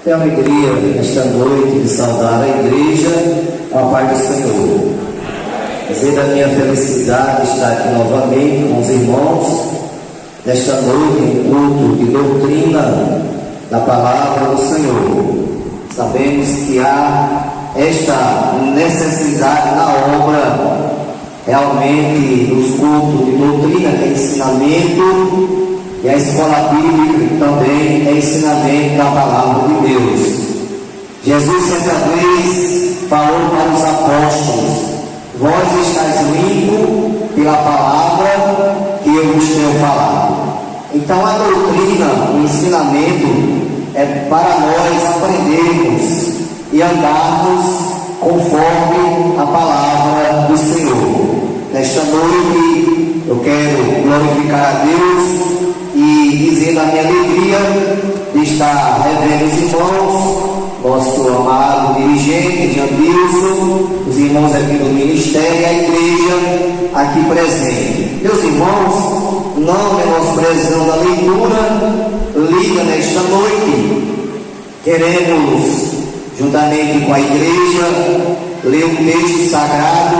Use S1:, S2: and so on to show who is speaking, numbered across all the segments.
S1: Tenho alegria nesta noite de saudar a igreja com a paz do Senhor. Dizer da minha felicidade de estar aqui novamente com os irmãos nesta noite em culto de doutrina da palavra do Senhor. Sabemos que há esta necessidade na obra, realmente nos cultos de doutrina, que é ensinamento, e a escola bíblica também é ensinamento da palavra de Deus. Jesus certa vez falou para os apóstolos: vós estáis limpos pela palavra que eu vos tenho falado. Então a doutrina, o ensinamento é para nós aprendermos e andarmos conforme a palavra do Senhor. Nesta noite eu quero glorificar a Deus e dizer da minha alegria de estar revendo os irmãos, nosso amado dirigente, Jandilson, os irmãos aqui do ministério e a igreja aqui presente. Meus irmãos, não menosprezando a leitura lida nesta noite, queremos, juntamente com a igreja, ler um texto sagrado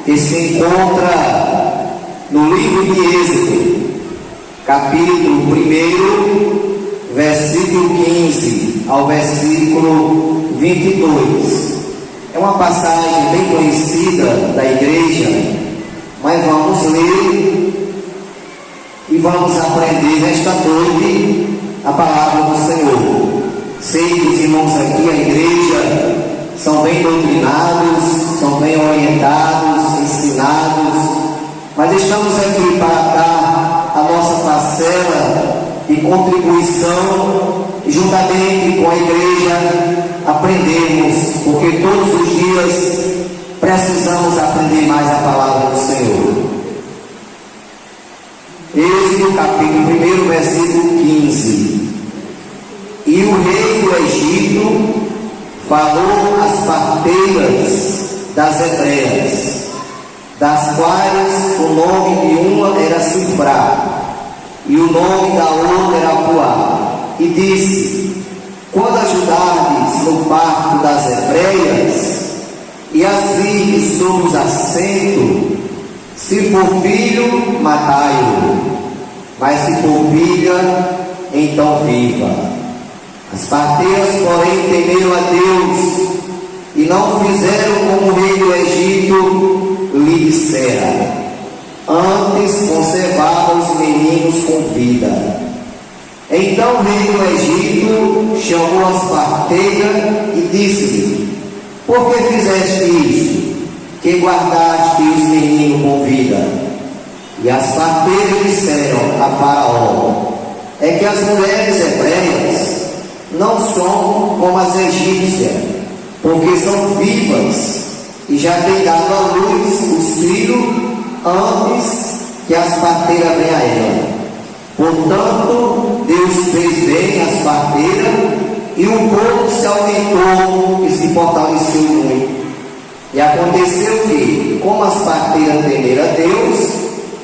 S1: que se encontra no livro de Êxodo, capítulo 1, versículo 15 ao versículo 22. É uma passagem bem conhecida da igreja, mas vamos ler e vamos aprender nesta noite a palavra do Senhor. Sei que os irmãos aqui, a igreja, são bem doutrinados, são bem orientados, ensinados, mas estamos aqui para dar a nossa parcela de contribuição e juntamente com a igreja aprendemos, porque todos os dias precisamos aprender mais a palavra do Senhor. Êxodo capítulo 1, versículo 15. E o rei do Egito falou às parteiras das hebreias, das quais o nome de uma era Sifrá e o nome da outra era Puá, e disse: quando ajudardes no parto das hebreias e as virdes sob os assentos, se for filho, matai-o, mas se for filha, então viva. As parteiras, porém, temeram a Deus e não fizeram como o rei do Egito lhe dissera, antes conservavam os meninos com vida. Então o rei do Egito chamou as parteiras e disse-lhe: por que fizeste isto, que guardaste os meninos com vida? E as parteiras disseram a Faraó: é que as mulheres hebreias não são como as egípcias, porque são vivas e já têm dado à luz os filhos antes que as parteiras venham a ela. Portanto, Deus fez bem as parteiras e o povo se aumentou e se fortaleceu muito. E aconteceu que, como as parteiras temeram a Deus,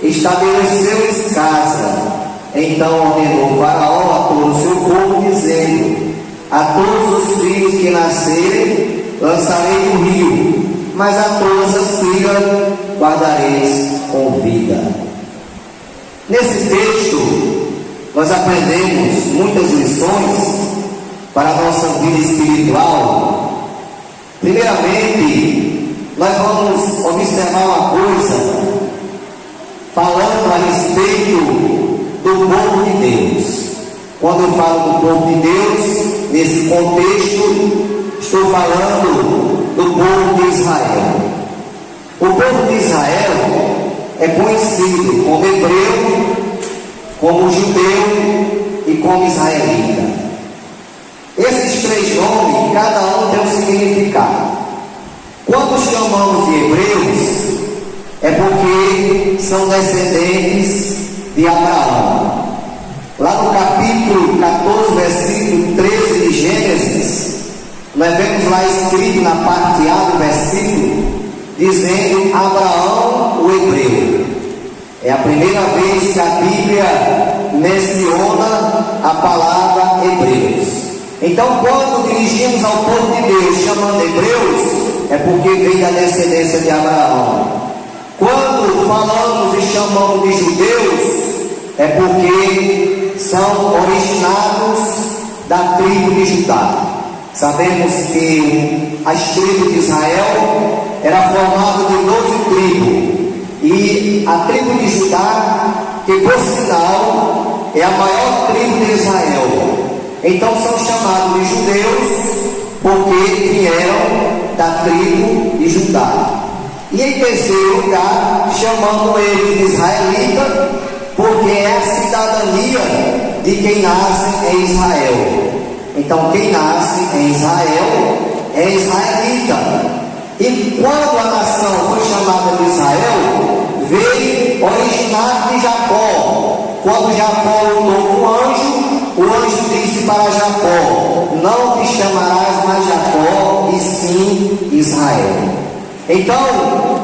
S1: estabeleceu-lhes casa. Então ordenou Faraó a todo o seu povo, dizendo: a todos os filhos que nascerem lançarei no rio, mas a todas as filhas guardareis com vida. Nesse texto nós aprendemos muitas lições para a nossa vida espiritual. Primeiramente, nós vamos observar uma coisa, falando a respeito do povo de Deus. Quando eu falo do povo de Deus, nesse contexto, estou falando do povo de Israel. O povo de Israel é conhecido como hebreu, como judeu e como israelita. Esses três nomes, cada um tem um significado. Quando chamamos de hebreus, é porque são descendentes de Abraão. Lá no capítulo 14, versículo 13 de Gênesis, nós vemos lá escrito na parte A do versículo, dizendo Abraão o hebreu. É a primeira vez que a Bíblia menciona a palavra hebreus. Então, quando dirigimos ao povo de Deus, chamando hebreus, é porque vem da descendência de Abraão. Quando falamos e chamamos de judeus, é porque são originados da tribo de Judá. Sabemos que a tribo de Israel era formada de 12 tribos, e a tribo de Judá, que por sinal é a maior tribo de Israel, então são chamados de judeus porque vieram da tribo de Judá. E em terceiro lugar, chamando eles de israelita, porque é a cidadania de quem nasce em Israel. Então, quem nasce em Israel é israelita. E quando a nação foi chamada de Israel, veio originar de Jacó. Quando Jacó lutou com o anjo disse para Jacó: não te chamarás mais Jacó, e sim Israel. Então,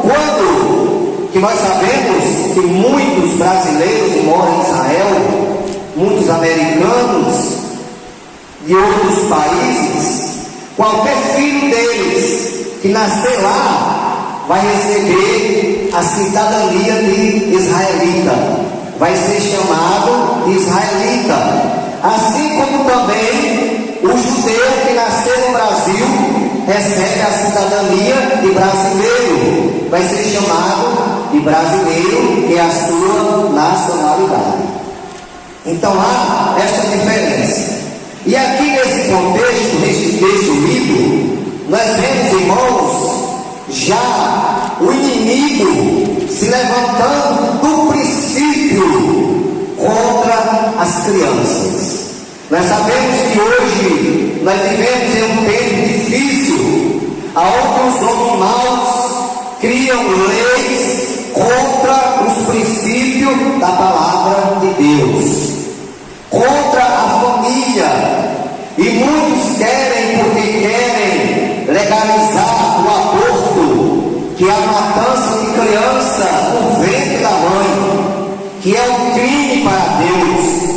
S1: quando que nós sabemos que muitos brasileiros que moram em Israel, muitos americanos de outros países, qualquer filho deles que nascer lá vai receber a cidadania de israelita, vai ser chamado de israelita. Assim como também o judeu que nasceu no Brasil recebe a cidadania de brasileiro, vai ser chamado de brasileiro, que é a sua nacionalidade. Então há esta diferença. E aqui nesse contexto, neste texto lido, nós vemos, irmãos, já o inimigo se levantando do princípio contra as crianças. Nós sabemos que hoje nós vivemos em um tempo difícil, onde os homens maus criam leis contra os princípios da palavra de Deus, contra a família, e muitos querem, porque querem legalizar o aborto, que é a matança de criança no ventre da mãe, que é um crime para Deus,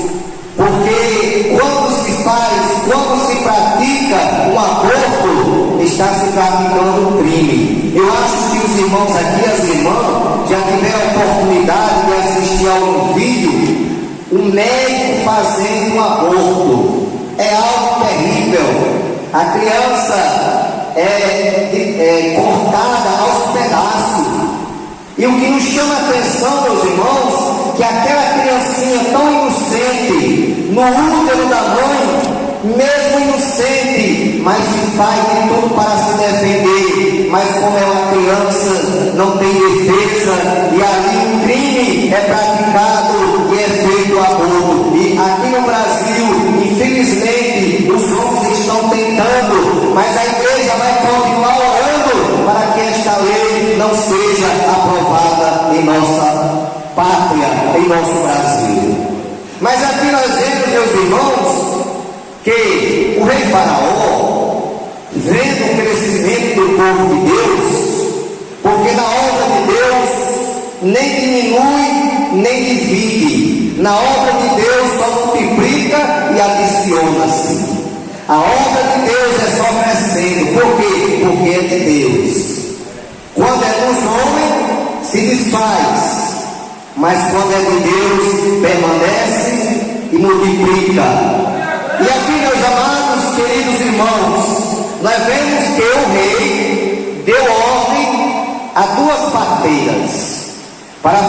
S1: porque quando se pratica um aborto, está se praticando um crime. Eu acho que os irmãos aqui, as irmãs, já tiveram a oportunidade de assistir a um vídeo, um médico fazendo um aborto. É algo terrível. A criança é cortada aos pedaços. E o que nos chama a atenção, meus irmãos, que aquela criancinha tão inocente, no útero da mãe, mesmo inocente, mas se faz de tudo para se defender. Mas como é uma criança, não tem defesa, e ali um crime é praticado e é feito o aborto. E aqui no Brasil, infelizmente, os homens estão tentando, mas a igreja vai continuar orando para que esta lei não seja aprovada em nossa pátria, em nosso Brasil. Mas aqui nós vemos, meus irmãos, que o rei Faraó, vendo o crescimento do povo de Deus, porque na obra de Deus nem diminui nem divide, na obra de Deus só multiplica e adiciona-se. A obra de Deus é só crescendo. Por quê? Porque é de Deus. Quando é dos homens, se desfaz, mas quando é de Deus, permanece e multiplica. E aqui, meus amados, queridos irmãos, nós vemos que o rei deu ordem a duas parteiras para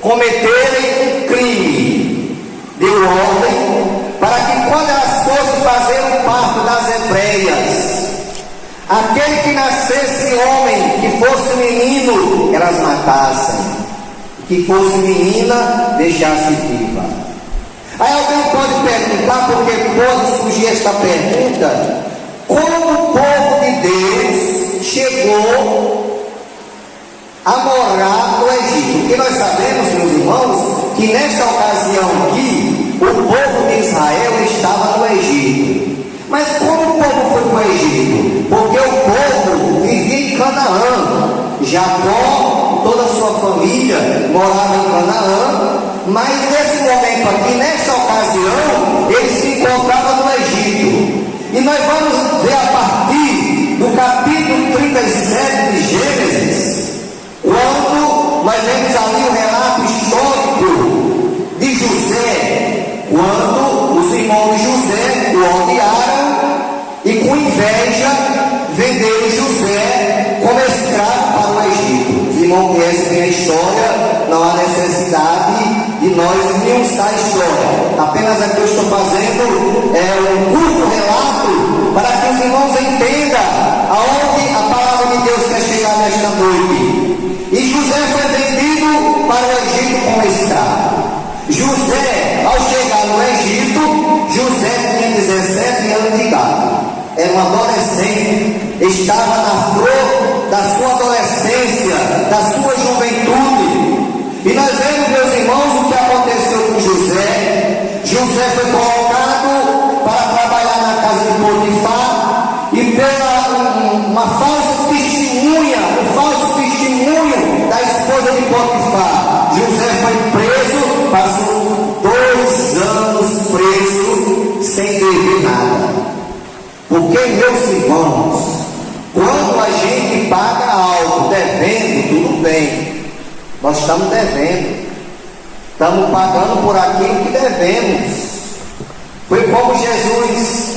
S1: cometerem crime. Deu ordem para que quando elas fossem fazer o parto das hebreias, aquele que nascesse homem, que fosse menino, elas matassem, que fosse menina, deixasse viva. Aí alguém pode perguntar, porque pode surgir esta pergunta: como o povo de Deus chegou a morar no Egito? Porque nós sabemos, meus irmãos, que nesta ocasião aqui, o povo de Israel estava no Egito. Mas como o povo foi para o Egito? Porque o povo vivia em Canaã. Jacó, toda a sua família morava em Canaã. Mas nesse momento aqui, nesta ocasião, ele se encontrava no nós vamos ver a partir do capítulo 37 de Gênesis, quando nós vemos ali o relato histórico de José, quando os irmãos de José o odiaram e com inveja venderam José como escravo para o Egito. Os irmãos conhecem bem a história, não há necessidade de nós irmos a história. Apenas aqui eu estou fazendo um curto relato para que os irmãos entendam aonde a palavra de Deus quer chegar nesta noite. E José foi vendido para o Egito como escravo. José, ao chegar no Egito, José tinha 17 anos de idade. Era um adolescente, estava na flor da sua adolescência, da sua juventude. E nós vemos, meus irmãos, o que aconteceu com José. José foi colocado para trabalhar na casa de Potifar, e pela uma falsa testemunha, um falso testemunho da esposa de Potifar, José foi preso, passou 2 anos preso, sem dever nada. Porque, meus irmãos, quando a gente paga algo devendo, tudo bem, nós estamos devendo, estamos pagando por aquilo que devemos. Foi como Jesus,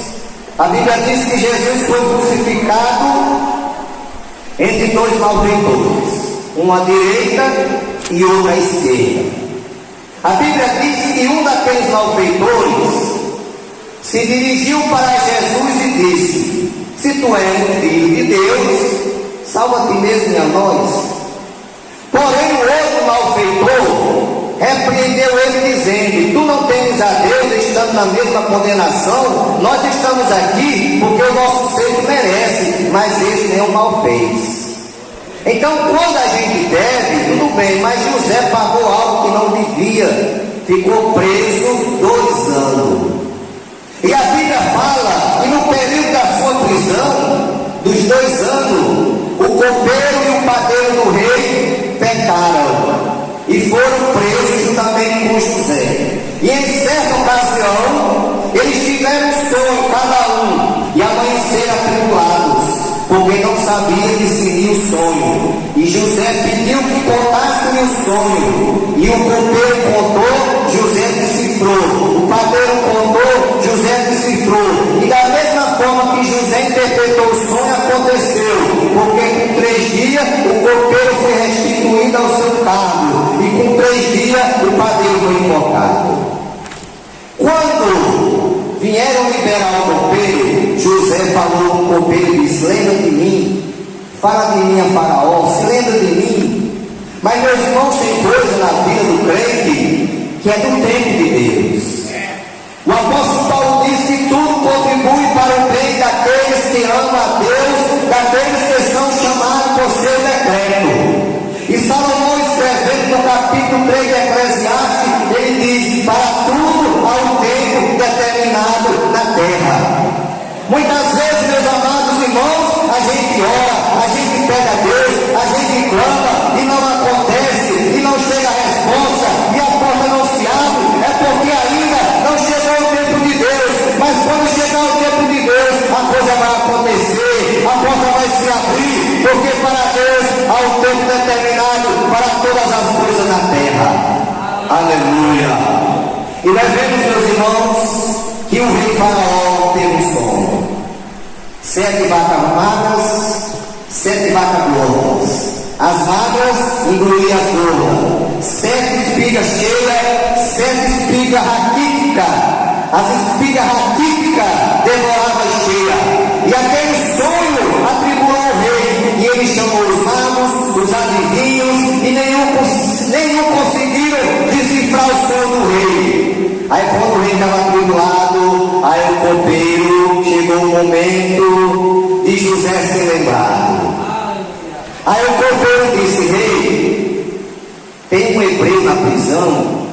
S1: a Bíblia diz que Jesus foi crucificado entre 2 malfeitores, um à direita e outro à esquerda. A Bíblia diz que um daqueles malfeitores se dirigiu para Jesus e disse: se tu és o Filho de Deus, salva a ti mesmo e a nós. Porém o outro malfeitor repreendeu ele dizendo: tu não temes a Deus, estando na mesma condenação. Nós estamos aqui porque o nosso Senhor merece, mas esse nenhum mal fez. Então quando a gente deve, tudo bem, mas José pagou algo que não devia, ficou preso 2 anos. E a Bíblia fala que no período da sua prisão, dos 2 anos, o copeiro e o padeiro do rei pecaram e foram presos juntamente com José. E em certa ocasião, eles tiveram um sonho, cada um, e amanheceram atribulados, porque não sabiam discernir o sonho. E José pediu que contassem o sonho, e o copeiro contou, José decifrou. O padeiro contou, José decifrou. E da mesma forma que José interpretou o sonho, aconteceu, porque com 3 dias o copeiro foi restituído ao seu cargo, e com 3 dias o padeiro foi invocado. Quando vieram liberar o copeiro, José falou com o copeiro e disse: lembra de mim, fala de mim a Faraó, se lembra de mim. Mas, meus irmãos, tem coisa na vida do crente que é do tempo de Deus. O apóstolo Paulo diz que tudo contribui para o bem daqueles que amam a Deus, daqueles que são chamados por seu decreto. E Salomão, escrevendo no capítulo 3 de Eclesiastes, ele diz: para tudo há um tempo determinado na terra. Muitas vezes, meus amados irmãos, a gente ora, a gente pede a Deus, a gente clama e não acontece, e não chega a resposta, e a porta não se abre, é porque ainda não chegou o tempo de Deus. Mas quando chegar o tempo de Deus, a coisa vai acontecer, a porta vai se abrir, porque para Deus há um tempo determinado para todas as coisas na terra. Aleluia! E nós vemos, meus irmãos, que o rei Faraó teve um sonho: 7 vacas magras, 7 vacas gordas. As magras engoliam as gordas. 7 espigas cheias, 7 espigas raquíticas. As espigas raquíticas devoravam as cheias. E aquele sonho atribulou o rei. E ele chamou os magos, os adivinhos, e nenhum conseguiram decifrar o sonho do rei. Aí quando o rei estava atribulado, aí o copeiro, chegou o momento de José ser lembrado. Aí o copeiro disse: rei, tem um hebreu na prisão,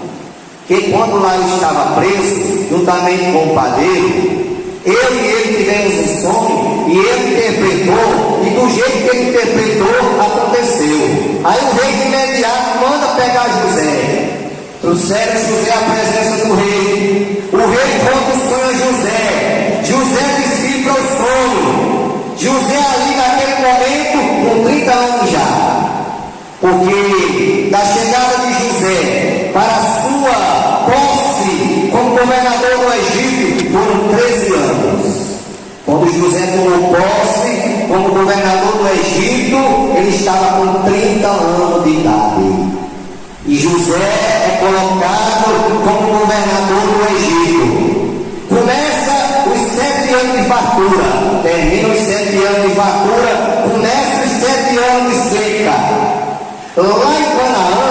S1: que quando lá ele estava preso, juntamente com o padeiro, eu e ele tivemos um sonho, e ele interpretou, e do jeito que ele interpretou, aconteceu. Aí o rei de imediato manda pegar José. Trouxeram José à presença do rei. O rei conta o sonho a José. José decifra porque da chegada de José para a sua posse como governador do Egito foram 13 anos. Quando José tomou posse como governador do Egito, ele estava com 30 anos de idade. E José é colocado como governador do Egito. Começa os 7 anos de fartura, termina os 7 anos de fartura, começa os 7 anos de seca. Lá em Canaã,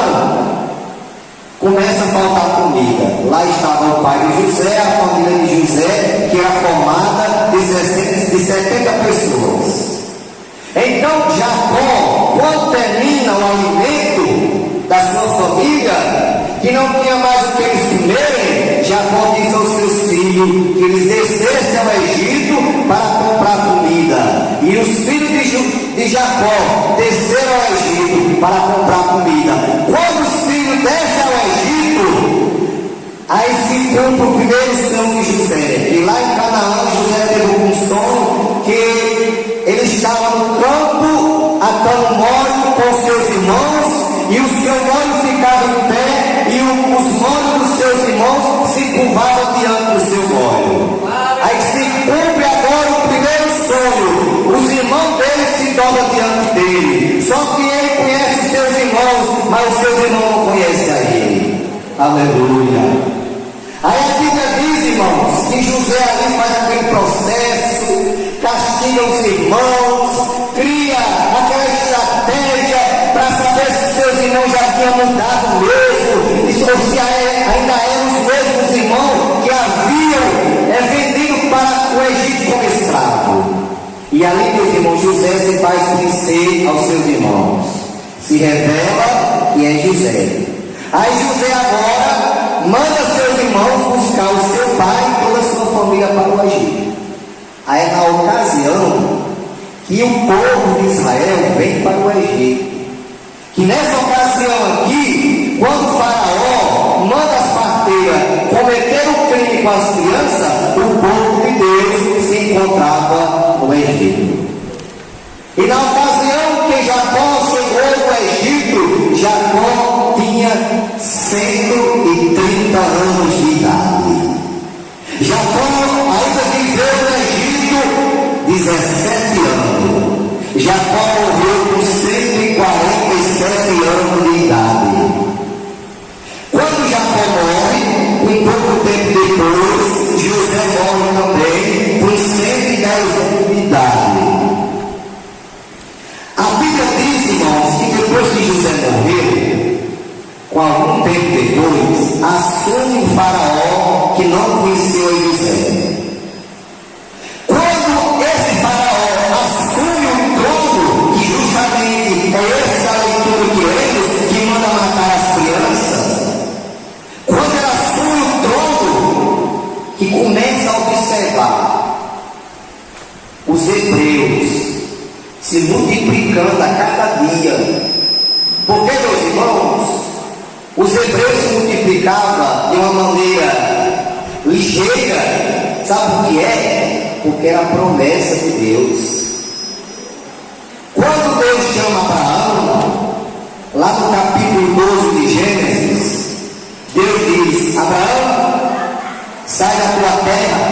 S1: começa a faltar comida. Lá estava o pai de José, a família de José, que era formada de 70 pessoas. Então Jacó, quando termina o alimento da sua família, que não tinha mais o que eles comerem, Jacó disse aos seus filhos que eles descessem ao Egito para comprar comida. E os filhos de Jacó desceram ao Egito para comprar comida. Quando os filhos descem ao Egito, aí se cumpre o primeiro sonho de José. E lá em Canaã, José teve um sonho que ele estava no campo atando molho com seus irmãos, e o seu molho ficava em pé, e os molhos dos seus irmãos se curvavam diante do seu molho. Aí se cumpre agora o primeiro sonho, os irmãos dele se dobram diante dele, só que ele conhece os seus irmãos, mas os seus irmãos não conhecem a ele. Aleluia. Aí a Bíblia diz, irmãos, que José ali faz aquele processo, castiga os irmãos, cria aquela estratégia para saber se seus irmãos já tinham mudado mesmo, ou se ainda eram os mesmos irmãos que haviam vendido para o Egito como escravo. E ali, meus irmãos, José se faz conhecer aos seus irmãos, se revela que é José. Aí José agora manda seus irmãos buscar o seu pai e toda a sua família para o Egito. Aí é na ocasião que o povo de Israel vem para o Egito. Que nessa ocasião aqui, quando o faraó manda as parteiras cometer um crime com as crianças, o povo de Deus se encontrava no Egito. E na ocasião que Jacó chegou no Egito, Jacó tinha 130 anos de idade. Jacó ainda viveu no Egito 17 anos. Jacó morreu com 147 anos de idade. Quando Jacó morre, um pouco tempo depois, José morre também com 110 anos de idade. A Bíblia diz, irmãos, que depois que José morreu, com algum tempo depois, assume o faraó que não conheceu José. Quando esse faraó assume o trono, que justamente é essa leitura que lemos, que manda matar as crianças, quando ele assume o trono, que começa a observar os hebreus se multiplicando a cada dia. Porque, meus irmãos, os hebreus se multiplicavam de uma maneira ligeira. Sabe o que é? Porque era a promessa de Deus. Quando Deus chama Abraão, lá no capítulo 12 de Gênesis, Deus diz: Abraão, sai da tua terra,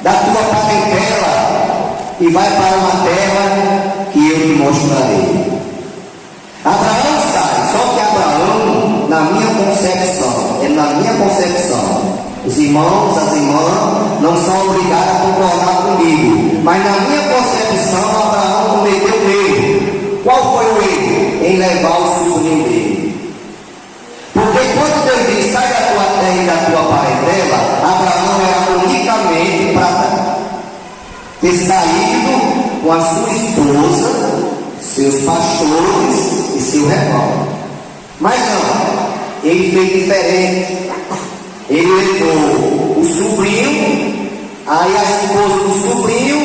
S1: da tua parentela, e vai para uma terra que eu te mostrarei. Abraão sai, só que Abraão, na minha concepção, os irmãos, as irmãs não são obrigados a concordar comigo, mas na minha concepção Abraão cometeu um erro. Qual foi o erro? Em levar o sobrinho dele. Porque quando Deus diz: sai da tua terra e da tua parentela, Abraão era unicamente para ter saído com a sua esposa, seus pastores e seu rebanho. Mas não, ele fez diferente. Ele levou o sobrinho, aí a esposa do sobrinho,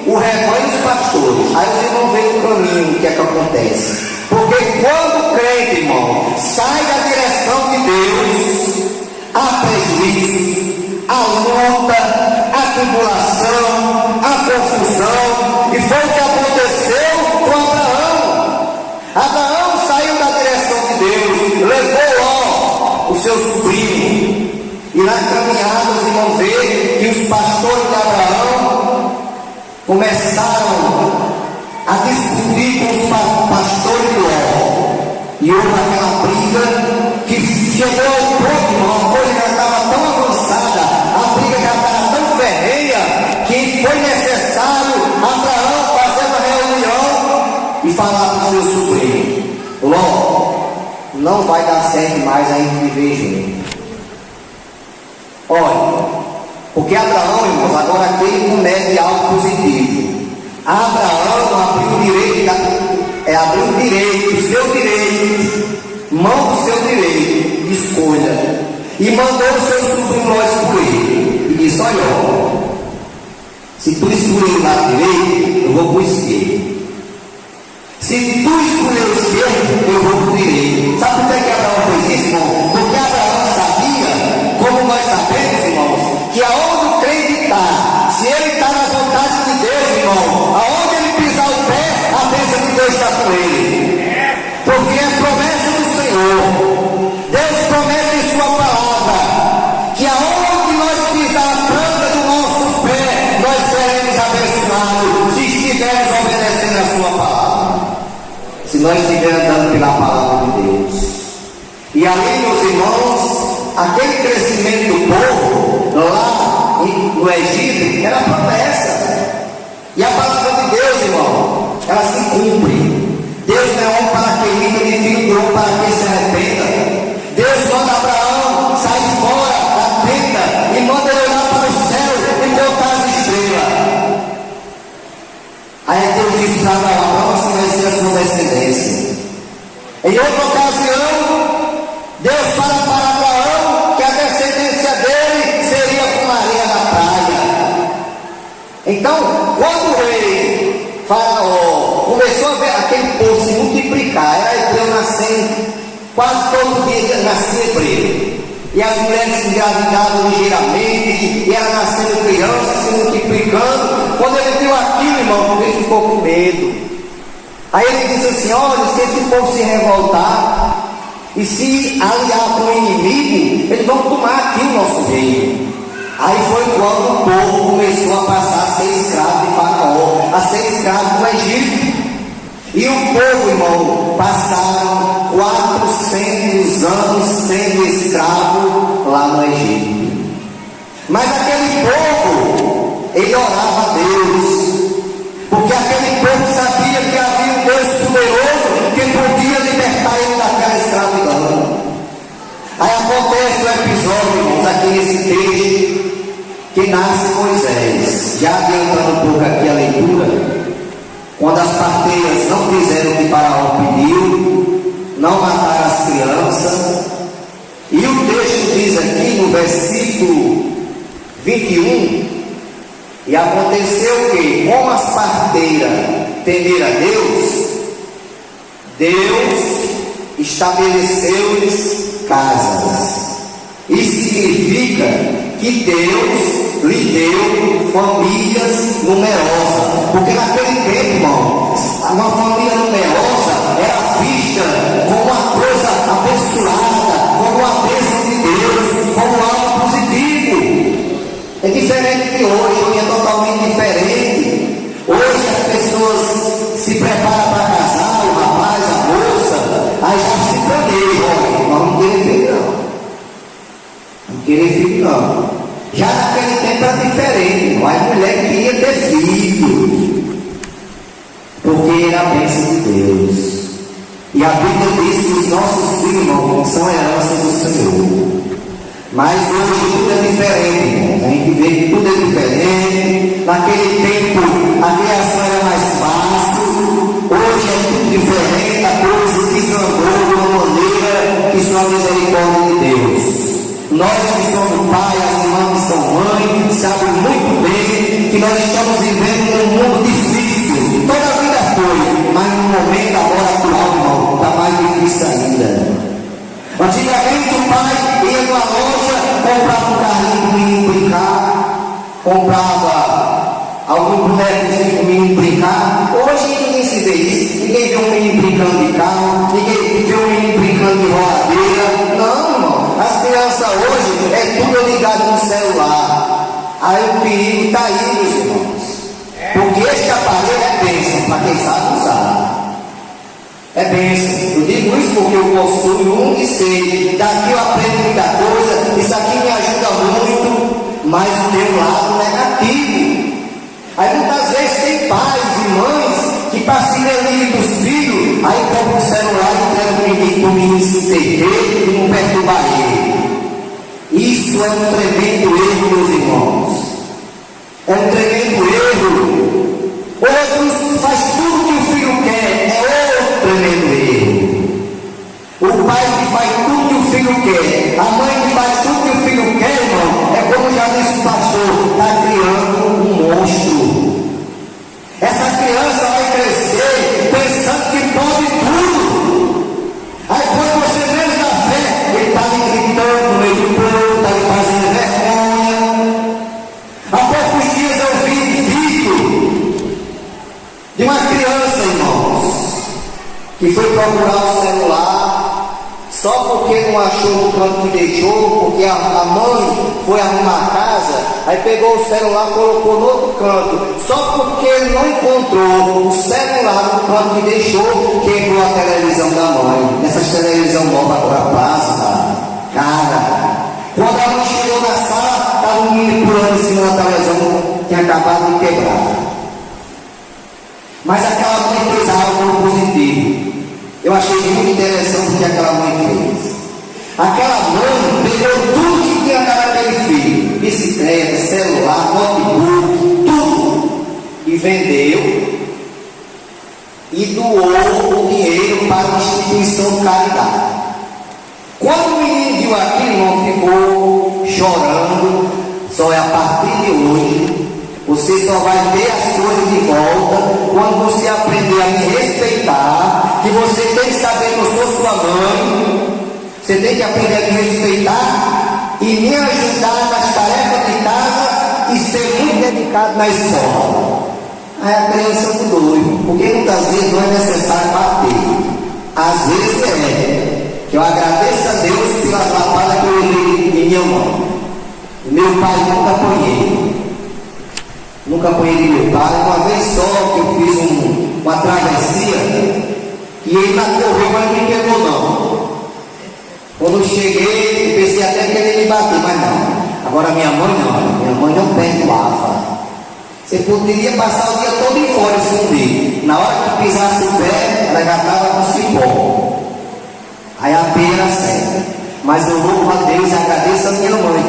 S1: o rebanho e os pastores. Aí você não vê o caminho, o que é que acontece. Porque quando o crente, irmão, sai da direção de Deus, há prejuízo, há luta, há tribulação, há confusão. E foi o que aconteceu com Abraão. Abraão saiu seu sobrinho. E na caminhada os irmãos veem que os pastores de Abraão começaram a discutir com os pastores de Ló. E houve aquela briga que chegou ao ponto, irmão, a coisa já estava tão avançada, a briga já estava tão ferrenha, que foi necessário Abraão fazer uma reunião e falar para o seu sobrinho: Ló, não vai dar certo mais a gente viver junto. Olha, porque Abraão, irmãos, agora aqui ele comete algo positivo. Abraão abriu o direito, seu direito, mão do seu direito de escolha, e mandou o seu sobrinho Ló escolher, e disse: olha, se tu escolher o lado direito, eu vou para o esquerdo. Se tu escolher o esquerdo, eu vou para o direito. Sabe por que Abraão fez isso, irmão? Porque Abraão sabia, como nós sabemos, irmãos, que aonde o crente está, se ele está na vontade de Deus, irmão, aonde ele pisar o pé, a bênção de Deus está com ele. Porque é promessa do Senhor. Deus promete em sua palavra que aonde nós pisar a planta do nosso pé, nós seremos abençoados, se estivermos obedecendo a sua palavra, se nós estivermos andando pela palavra de Deus. E ali, meus irmãos, aquele crescimento do povo lá no Egito era promessa. E a palavra de Deus, irmão, ela se cumpre. Deus não é homem para que minta, nem filho de homem para que se arrependa. Deus manda Abraão sair fora da tenda e manda ele olhar para o céu e contar as estrelas. Aí Deus disse para Abraão: assim vai ser a sua descendência. Em outra ocasião, Deus fala para Abraão que a descendência dele seria como a areia da praia. Então, quando o rei Faraó começou a ver aquele povo se multiplicar, era hebreu nascendo, quase todo dia nascia hebreu, e as mulheres se engravidavam ligeiramente, e era nascendo crianças, se multiplicando. Quando ele viu aquilo, irmão, ele ficou com medo. Aí ele disse assim: olha, se esse povo se revoltar e se aliar com o inimigo, eles vão tomar aqui o nosso reino. Aí foi quando o povo começou a passar a ser escravo de Faraó, a ser escravo do Egito. E o povo, irmão, passaram 400 anos sendo escravo lá no Egito. Mas aquele povo, ele orava a Deus, porque aquele povo sabia que havia um Deus poderoso que podia libertar ele daquela escravidão. Aí acontece o episódio, irmãos, aqui nesse texto, que nasce Moisés. Já adiantando um pouco aqui a leitura, quando as parteiras não fizeram o que Faraó pediu, não mataram as crianças, e o texto diz aqui no versículo 21, e aconteceu que, como as parteiras temeram a Deus estabeleceu-lhes casas. Isso significa que Deus lhe deu famílias numerosas, porque naquele tempo, irmão, uma família numerosa era vista como uma coisa abençoada, como uma bênção de Deus, como algo positivo. É diferente de hoje é totalmente diferente. Hoje as pessoas se preparam para casar, o rapaz, a moça, aí já se planejam: nós não queremos filho não, não queremos filho não. Já naquele tempo era diferente, a mulher queria ter filho, porque era a bênção de Deus. E a Bíblia diz que os nossos filhos, irmão, são heranças do Senhor. Mas hoje tudo é diferente, irmão. A gente vê que tudo é diferente. Naquele tempo a criação era mais fácil, hoje é tudo diferente, a coisa desandou de uma maneira que só a misericórdia de Deus. Nós que somos pai, as irmãs que são mãe, sabem muito bem que nós estamos vivendo num mundo difícil. Toda a vida foi, mas no momento agora atual, irmão, está mais difícil ainda. Antigamente o pai ia numa loja, comprava um carrinho para o menino brincar, comprava algum bonecozinho para o menino brincar. Hoje ninguém se vê isso, ninguém vê um menino brincando de carro, ninguém vê um menino brincando de rodadeira. Não, irmão, as criança hoje é tudo ligado no celular. Aí o perigo está aí, meus irmãos. Porque este aparelho é bênção, para quem sabe usar. É bênção. Eu digo isso porque eu possuo um e sei. Daqui eu aprendo muita coisa. Isso aqui me ajuda muito. Mas tem um lado negativo. Aí muitas vezes tem pais e mães que para se livre dos filhos, aí pega o celular e entrega o menino se perder e não perturbar ele. Isso é um tremendo erro, meus irmãos. É um tremendo erro. Outros faz tudo que o filho quer, é outro tremendo erro. O pai que faz tudo que o filho quer, a mãe que faz tudo que o filho quer, irmão, é como já disse o pastor, está criando um monstro. Essa criança vai crescer pensando que pode tudo. Aí quando você menos dá fé, ele está lhe gritando no meio do povo, está lhe fazendo vergonha. Há poucos dias eu vi um vídeo de uma criança, irmãos, que foi procurar o celular só porque não achou no canto que deixou, porque a mãe foi arrumar a casa, aí pegou o celular e colocou no outro canto, só porque ele não encontrou o celular no canto que deixou, quebrou a televisão da mãe. Essas televisão nova agora passa, cara. Quando a mãe chegou na sala, estava um menino pulando em cima da televisão, tinha acabado de quebrar. Mas aquela mãe fez algo positivo. Eu achei muito interessante o que aquela mãe fez. Aquela mãe pegou tudo que tinha cara daquele filho, bicicleta, celular, notebook, tudo, e vendeu e doou o dinheiro para uma instituição de caridade. Quando o menino viu aquilo, não ficou chorando, só é a partir de hoje. Você só vai ter as coisas de volta quando você aprender a me respeitar, que você tem que saber que eu sou sua mãe, você tem que aprender a me respeitar e me ajudar nas tarefas de casa e ser muito dedicado na escola. Aí a criança mudou, porque muitas vezes não é necessário bater. Às vezes é. Que eu agradeço a Deus pelas lapadas que eu levei em minha mão. Meu pai nunca apanhei. Nunca apanhei de meu pai. Uma vez só que eu fiz uma travessia e ele não correu, mas não me pegou não. Quando eu cheguei, eu pensei até que ele me bater, mas não. Agora minha mãe não. Minha mãe não perdoava. Você poderia passar o dia todo em fora escondido. Na hora que pisasse o pé, ela já estava com cipó. Aí a pena certa. Mas eu louvo a Deus e agradeço a minha mãe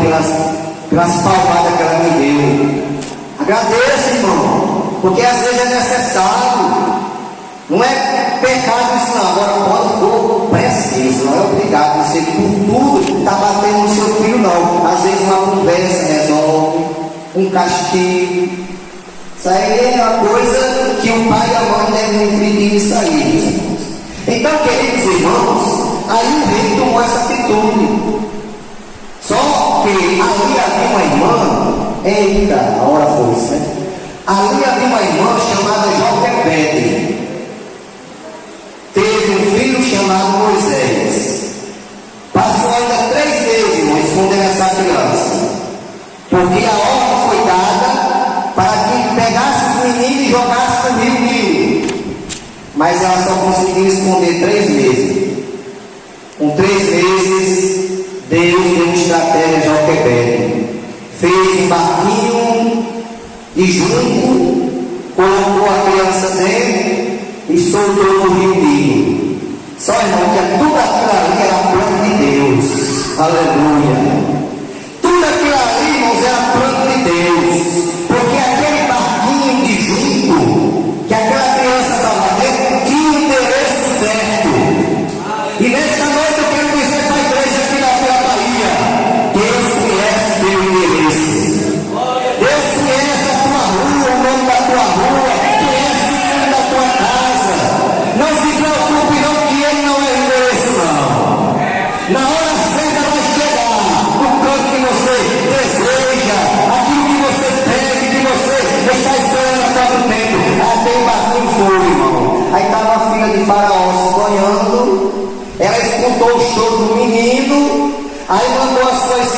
S1: pelas palmadas que ela me deu. Agradeço, irmão, porque às vezes é necessário. Não é pecado isso não. Agora pode for preciso, não é obrigado. Você por tudo está batendo no seu filho, não. Às vezes uma conversa resolve, um castigo. Isso aí é uma coisa que o pai e a mãe devem impedir isso aí. Então, queridos irmãos, aí o rei tomou essa atitude. Só que ali havia uma irmã, eita, a hora foi isso, né? Ali havia uma irmã chamada Joquebede. Teve um filho chamado Moisés. Passou ainda 3 meses, irmão, escondendo essa criança. Porque a ordem foi dada para que pegasse os meninos e jogasse no rio Nilo. Mas ela só conseguiu esconder 3 meses. Com 3 meses, Deus deu uma estratégia de Joquebede. Fez um barquinho de junco, colocou a criança dentro e soltou no rio Nilo. Só, irmão, que tudo aquilo ali era plano de Deus. Aleluia. Tudo aquilo ali, irmãos, era plano de Deus. Porque aquele barquinho de junco, que aquela criança estava dentro, tinha o endereço certo. E nesta noite eu quero dizer para a igreja aqui da Bahia: Deus conhece teu endereço. Deus conhece a tua rua, o nome da tua rua, conhece o nome da tua casa. Não se preocupe não, que ele não é endereço não. Na hora certa vai chegar.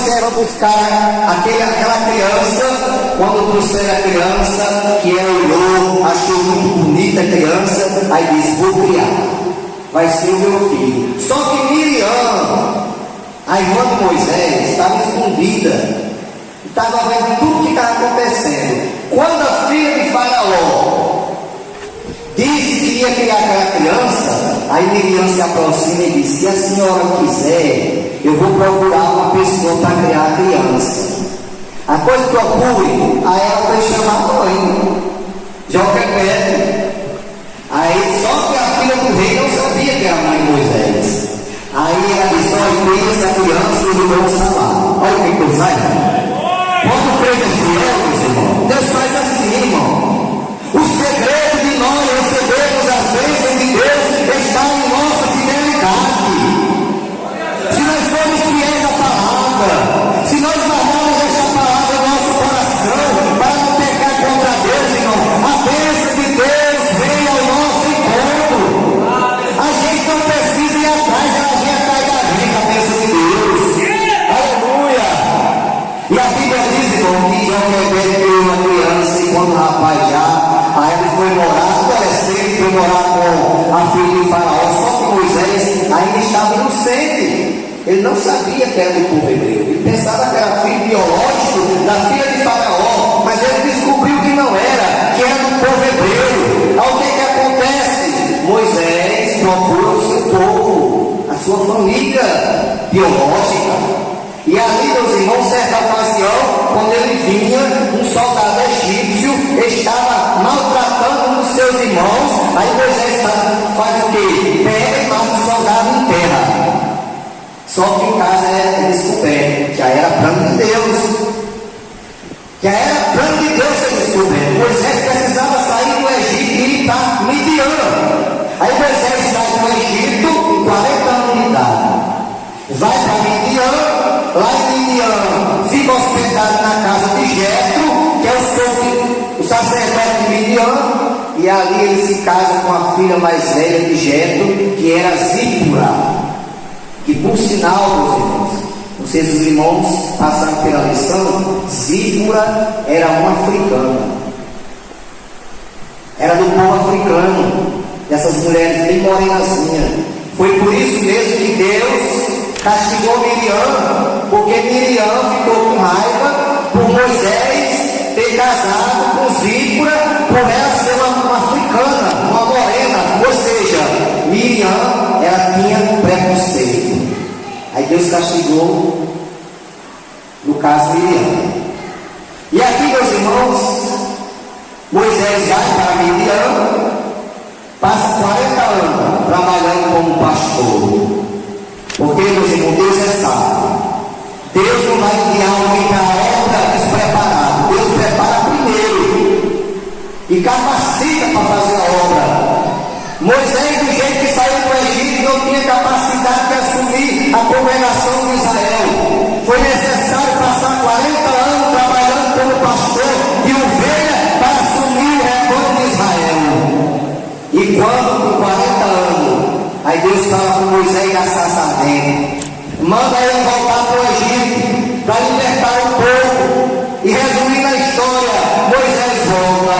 S1: observa buscar aquela criança, quando trouxer a criança, que ela olhou, achou muito bonita a criança, aí diz, vou criar, vai ser o meu filho. Só que Miriam, a irmã de Moisés, estava escondida, estava vendo tudo que estava acontecendo. Quando a filha de Faraó disse que ia criar aquela criança, aí Miriam se aproxima e disse, se a senhora quiser, eu vou procurar uma pessoa para criar a criança. A coisa procure, aí ela foi chamar a mãe, Joquebede. Aí só que a filha do rei não sabia que era a mãe de Moisés. Aí ela disse, olha, cria essa criança e os irmãos estão lá. Olha o que eu saio. Quando crê é fiel, meus irmãos, Deus faz assim, irmão. O segredo de nós recebermos as bênçãos de Deus está em nossa fidelidade. Se nós formos fiéis à palavra, se nós guardarmos esta palavra no nosso coração, para não pecar contra Deus, irmão, a bênção de Deus vem ao nosso encontro. A gente não precisa ir atrás, ela vem atrás da gente, a bênção de Deus. Aleluia! E a Bíblia diz, irmão, que Joquebede criou uma criança e quando o rapaz aí ele foi morar, adolescente, foi morar com a filha de Faraó, só que Moisés ainda estava inocente. Ele não sabia que era do povo hebreu. Ele pensava que era filho biológico da filha de Faraó, mas ele descobriu que não era, que era do povo hebreu. Aí o que acontece? Moisés procura o seu povo, a sua família biológica. E ali, meus irmãos, certa ocasião, quando ele vinha, um soldado egípcio estava maltratando um dos seus irmãos. Aí Moisés faz o quê? Pega e mata o soldado em terra. Só que o caso é descoberto. Já era plano de Deus. Já era plano de Deus ser descoberto. Moisés precisava sair do Egito e ir para Midian. Aí Moisés sai do Egito, 40 anos de idade. Vai para Midian. Lá em Midian, fica hospedado na casa de Jetro, que é o sacerdote de Midian, e ali ele se casa com a filha mais velha de Jetro, que era Zípora. Que por sinal, meus irmãos, não sei se os irmãos passaram pela lição, Zípora era uma africana. Era do povo africano, dessas mulheres bem morenazinhas. Foi por isso mesmo que Deus castigou Miriam, porque Miriam ficou com raiva por Moisés ter casado com Zípora, por ela ser uma africana, uma morena, ou seja, Miriam, ela tinha preconceito. Aí Deus castigou, no caso, Miriam. E aqui, meus irmãos, Moisés vai para Midian, passa 40 anos trabalhando como pastor. Porque, meus irmãos, Deus é sábio. Deus não vai enviar alguém para a obra despreparado. Deus prepara primeiro e capacita para fazer a obra. Moisés, do jeito que saiu do Egito, não tinha capacidade de assumir a governação de Israel. Foi necessário passar 40 anos trabalhando como pastor de ovelha para assumir o rebanho de Israel. E quando, com 40 anos, aí Deus fala com Moisés na sarça ardente, manda ele voltar para o Egito para libertar o povo. E resumindo a história, Moisés volta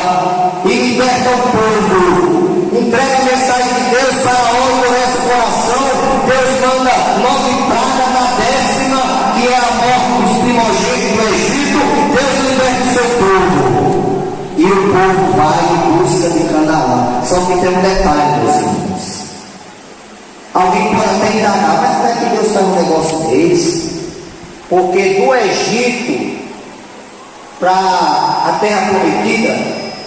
S1: e liberta o povo, entrega a mensagem de Deus para a endurece o coração. Deus manda 9 pragas, na 10ª, que é a morte dos primogênitos do Egito. Deus liberta o seu povo e o povo vai em busca de Canaã. Só que tem um detalhe, meus irmãos. Alguém pode até indagar, mas como é que Deus faz um negócio desse? Porque do Egito para a terra prometida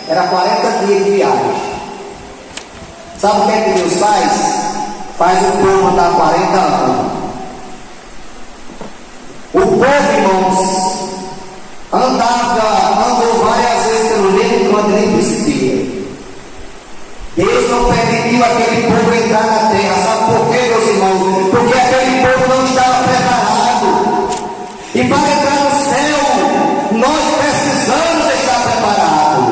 S1: era 40 dias de viagem. Sabe o que é que Deus faz? Faz o povo andar 40 anos. O povo, irmãos, andou várias vezes pelo meio enquanto nem percebia. Deus não permitiu aquele povo entrar na terra. Sabe por quê, meus irmãos? Porque aquele povo não estava preparado. E para entrar no céu, nós precisamos estar preparados.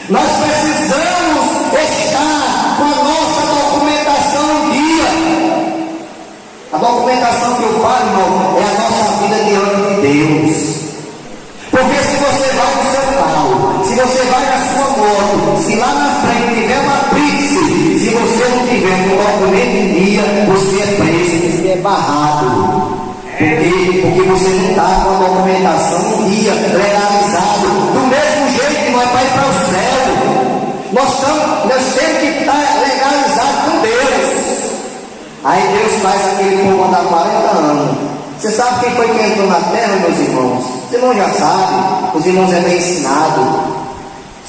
S1: Nós precisamos estar com a nossa documentação em dia. A documentação que eu falo, irmão, é a nossa vida diante estar com a documentação em dia, legalizado, do mesmo jeito que nós vamos para o céu. Nós temos que estar legalizados com Deus. Aí Deus faz aquele povo andar 40 anos. Você sabe quem foi que entrou na terra, meus irmãos? Os irmãos já sabem, os irmãos é bem ensinado.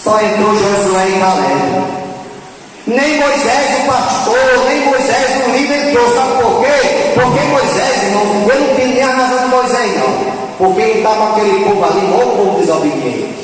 S1: Só entrou Josué e Caleb. Nem Moisés, o pastor, nem Moisés, o líder entrou. Sabe por quê? Porque Moisés, irmão, eu não tenho nem a razão de Moisés, não. Porque ele estava aquele povo ali, um povo desobediente.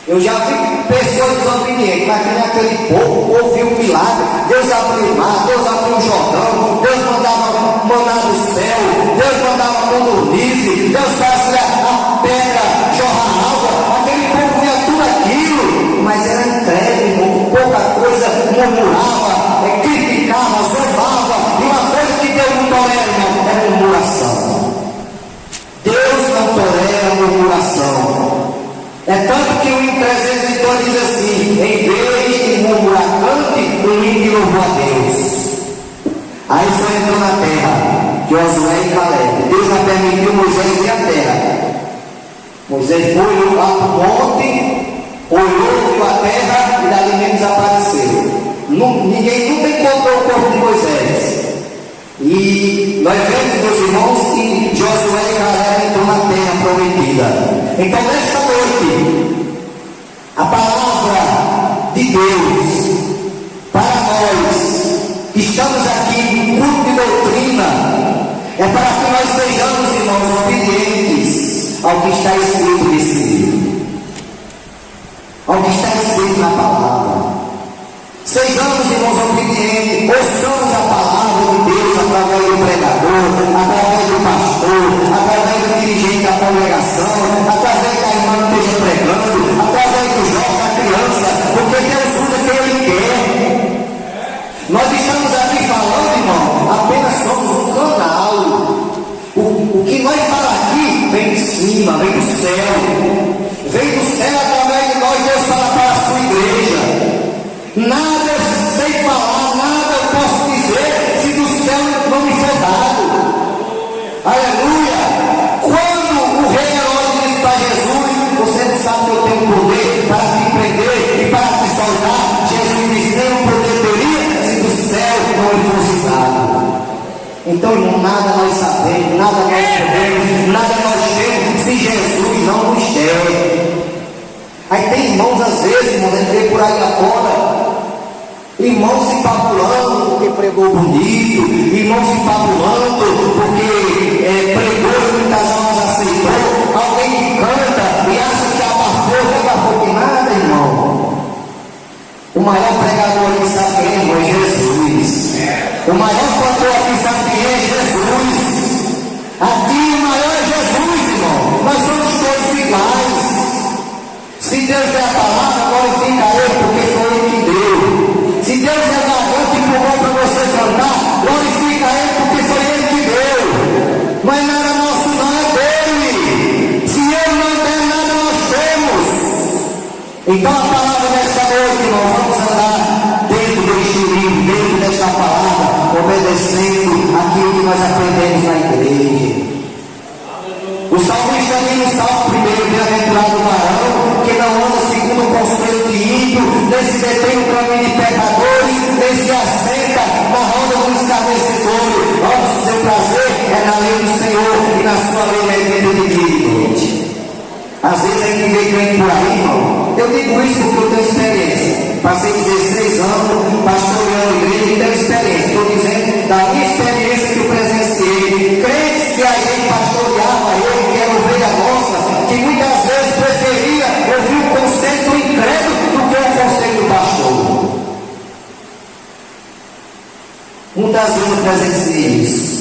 S1: Eu já vi pessoas desobedientes, mas aquele povo ouviu o milagre. Deus abriu o mar, Deus abriu o Jordão, Deus mandava maná do céu, Deus mandava condornice, Deus fazia a pedra jorrar água. Aquele povo via tudo aquilo, mas era incrédulo, pouca coisa, murmurava, criticava, zombava. E uma coisa que Deus não tolera, não, é murmuração. Deus não tolera murmuração. É tanto que o 302 diz assim: em vez de murmurar, cante um hino de louvor a Deus. Aí só entrou na terra Josué e Caleb. Deus não permitiu Moisés ir à terra. Moisés foi lá para o monte, olhou, viu a terra e dali mesmo desapareceu. Ninguém nunca encontrou o corpo de Moisés. E nós vemos, meus irmãos, que Josué e Caleb entrou na terra prometida. Então, nesta noite, a palavra de Deus para nós que estamos aqui no culto de doutrina é para que nós sejamos, irmãos, obedientes ao que está escrito nesse livro, ao que está escrito na palavra. Sejamos, irmãos, obedientes, ouçamos a palavra de Deus através do pregador, através do pastor, através do dirigente da congregação, através da irmã que esteja pregando, através do jovem, da criança, porque Deus usa quem Ele quer. Nós estamos aqui falando, irmão, apenas somos um canal. O que nós falamos aqui vem de cima, vem do céu. Vem do céu através de nós, Deus fala para a sua igreja. Nada eu sei falar, nada eu posso dizer se do céu não me for dado. Aleluia! Quando o rei Herodes disse para Jesus: você não sabe que eu tenho poder para te prender e para te soltar. Jesus disse: nem o poder teria se do céu não lhe fosse dado. Então, irmão, nada nós sabemos, nada nós podemos, nada nós temos se Jesus não nos der. Aí tem irmãos, às vezes, irmãos, a gente vê por aí afora, irmãos se empabulando porque pregou bonito, irmãos se empabulando porque pregou e muitas almas aceitou. Alguém que canta e acha que abafou, não abafou que nada, irmão. O maior pregador aqui sabe quem é, irmão? É Jesus. O maior cantor aqui sabe quem é? Jesus. Aqui o maior é Jesus, irmão. Nós somos todos iguais. Se Deus der a palavra, glorifica Ele, porque foi Ele que deu. Se Deus der a garganta e pulmão para você cantar, glorifica Ele, porque foi Ele que deu. Mas nada nosso, não é dele. Se Ele não der, nada nós temos. Então a palavra desta noite, nós vamos andar dentro deste livro, dentro desta palavra, obedecendo aquilo que nós aprendemos na igreja. O salmista aqui no Salmo 1, bem-aventurado o varão que não anda segundo o conselho de ímpio, nem se detém no caminho de pecadores, nem se assenta na roda dos escarnecedores. O seu prazer é na lei do Senhor e na sua lei medita de dia e noite. Às vezes a gente vê crente por aí, irmão. Eu digo isso porque eu tenho experiência. Passei 16 anos pastoreando a igreja e tenho experiência. Estou dizendo da minha experiência que eu presenciei. Crentes que a gente pastoreava, eu que era ovelha nossa, que muitas vezes preferia ouvir o conceito incrédulo do que o conceito do pastor. Muitas vezes eu presenciei isso.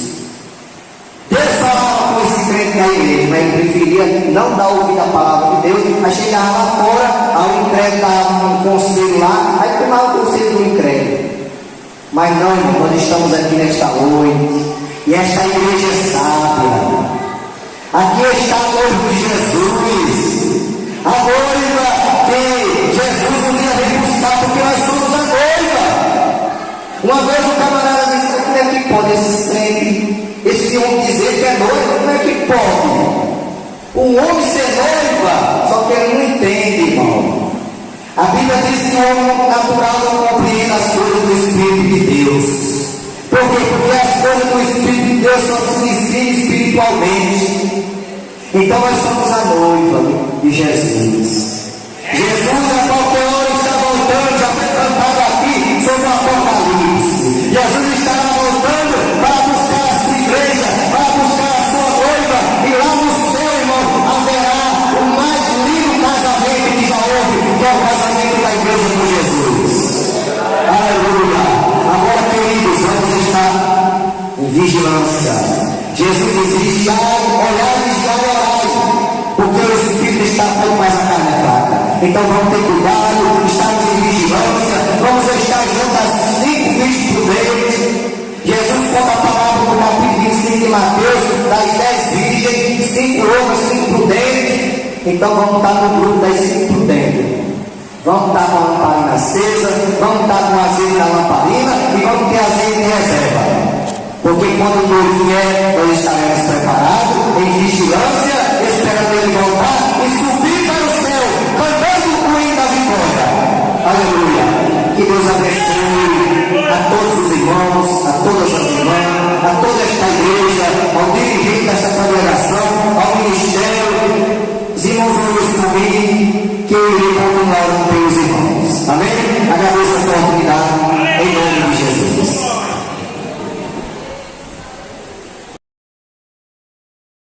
S1: Deus falava com esse crente na igreja, mas ele preferia não dar ouvido à palavra de Deus, mas chegava lá fora, aí o incrédulo dava um conselho lá, aí tomava o conselho do incrédulo. Mas não, irmão, nós estamos aqui nesta noite, e esta igreja é sábia. Aqui está a noiva de Jesus, a noiva que Jesus um dia veio buscar, porque nós somos a noiva. Uma vez um camarada disse: como é que pode esses crentes, esse homem dizer que é noivo? Como é que pode? Um homem ser noiva, só que ele não entende, irmão. A Bíblia diz que o homem natural não compreende as coisas do Espírito de Deus. Por quê? Porque as coisas do Espírito de Deus só se ensinam espiritualmente. Então nós somos a noiva de Jesus. Jesus a qualquer hora está voltando, já foi cantado aqui sobre o Apocalipse. Jesus estará voltando para buscar a sua igreja, para buscar a sua noiva, e lá no céu, irmão, haverá o mais lindo casamento que já houve, que é o casamento da igreja com Jesus. Aleluia! Agora, queridos, vamos estar em vigilância. Jesus diz: vigiai, olhai, vigiai, orai, porque o Espírito está pouco mais a carne é fraca. Então vamos ter cuidado, estamos em vigilância, vamos estar juntos às 5 bichos prudentes. Jesus conta a palavra no capítulo 25 de Mateus, das 10 virgens, 5 homens, 5 prudentes. Então vamos estar no grupo das 5 prudentes. Vamos estar com a lamparina acesa, vamos estar com azeite na lamparina e vamos ter azeite em reserva. Porque quando o noivo vier, nós estaremos preparados, em vigilância, esperando ele voltar e subir para o céu, cantando o hino da vitória. Aleluia! Que Deus abençoe a todos os irmãos, a todas as irmãs, a toda esta igreja, ao dirigente desta congregação, ao ministério. Os irmãos vão por mim, que